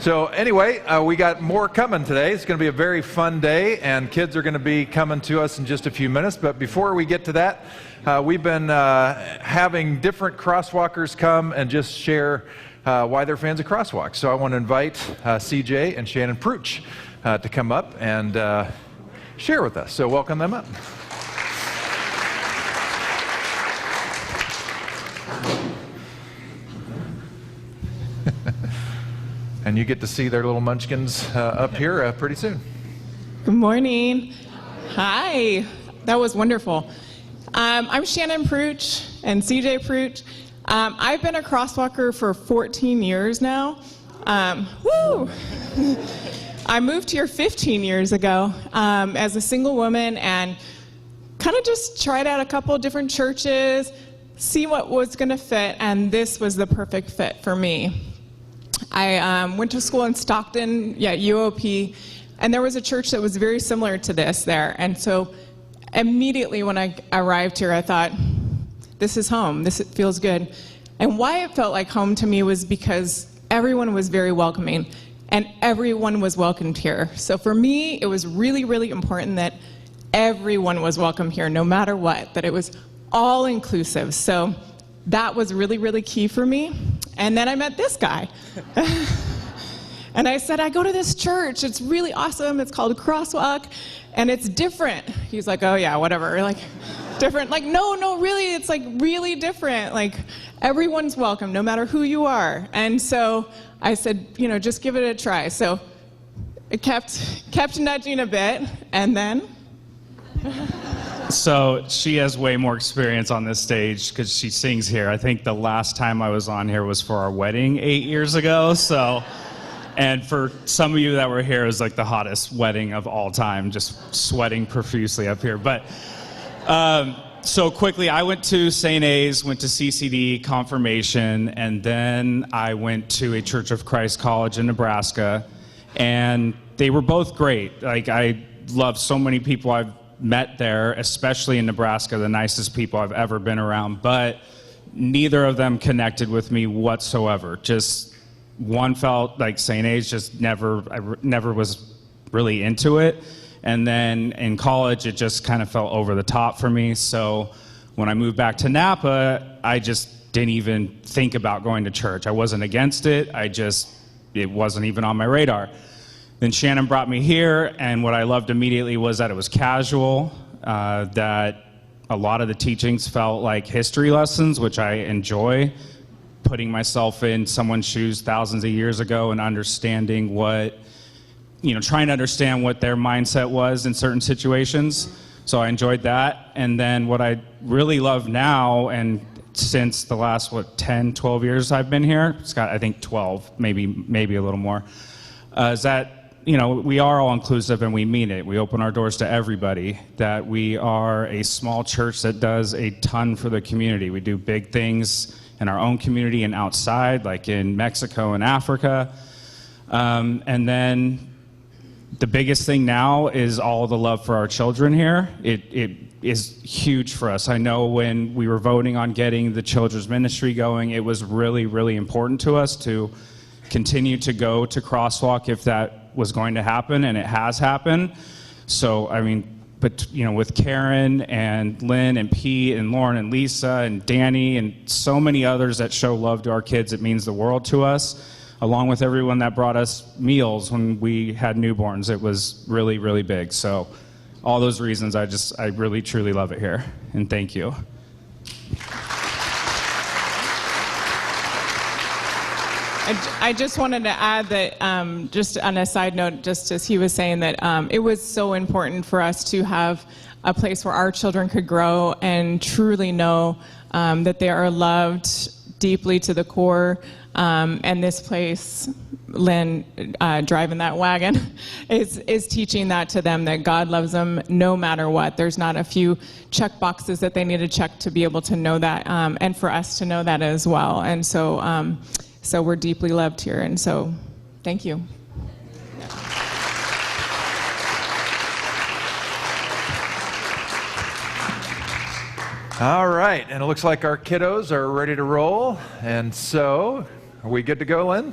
So anyway, we got more coming today. It's going to be a very fun day, and kids are going to be coming to us in just a few minutes. But before we get to that, we've been having different crosswalkers come and just share why they're fans of CrossWalk. So I want to invite CJ and Shannon Prutch to come up and share with us. So welcome them up. And you get to see their little munchkins up here pretty soon. Good morning. Hi. That was wonderful. I'm Shannon Prutch and CJ Prutch. I've been a crosswalker for 14 years now. Woo! I moved here 15 years ago as a single woman and kind of just tried out a couple of different churches, see what was going to fit, and this was the perfect fit for me. I went to school in Stockton, UOP, and there was a church that was very similar to this there. And so immediately when I arrived here, I thought, this is home, this feels good. And why it felt like home to me was because everyone was very welcoming, and everyone was welcomed here. So for me, it was really, really important that everyone was welcome here, no matter what, that it was all inclusive. So that was really, really key for me. And then I met this guy. And I said, I go to this church. It's really awesome. It's called CrossWalk, and it's different. He's like, oh yeah, whatever. Like, different. Like, no, really, it's like really different. Like, everyone's welcome, no matter who you are. And so I said, just give it a try. So it kept nudging a bit, and then. So she has way more experience on this stage because she sings here. I think the last time I was on here was for our wedding 8 years ago. So, and for some of you that were here, it was like the hottest wedding of all time, just sweating profusely up here. But so quickly, I went to St. A's, went to CCD, confirmation, and then I went to a Church of Christ college in Nebraska, and they were both great. Like, I love so many people I've met there, especially in Nebraska, the nicest people I've ever been around, but neither of them connected with me whatsoever. Just one felt like St. A's I never was really into it. And then in college, it just kind of felt over the top for me. So when I moved back to Napa, I just didn't even think about going to church. I wasn't against it. It wasn't even on my radar. Then Shannon brought me here, and what I loved immediately was that it was casual, that a lot of the teachings felt like history lessons, which I enjoy, putting myself in someone's shoes thousands of years ago and understanding trying to understand what their mindset was in certain situations. So I enjoyed that. And then what I really love now, and since the last, 10, 12 years I've been here, it's got, I think, 12, maybe a little more, is that we are all inclusive and we mean it. We open our doors to everybody, that we are a small church that does a ton for the community. We do big things in our own community and outside, like in Mexico and Africa. And then the biggest thing now is all the love for our children here. It is huge for us. I know when we were voting on getting the children's ministry going, it was really, really important to us to continue to go to CrossWalk if that was going to happen, and it has happened. So, with Karen and Lynn and Pete and Lauren and Lisa and Danny and so many others that show love to our kids, it means the world to us, along with everyone that brought us meals when we had newborns. It was really, really big. So all those reasons, I really, truly love it here, and thank you. I just wanted to add that, just on a side note, just as he was saying, that it was so important for us to have a place where our children could grow and truly know that they are loved deeply to the core. And this place, Lynn, driving that wagon, is teaching that to them, that God loves them no matter what. There's not a few check boxes that they need to check to be able to know that, and for us to know that as well. And so we're deeply loved here, and so thank you. All right, and it looks like our kiddos are ready to roll, and so are we good to go, Lynn?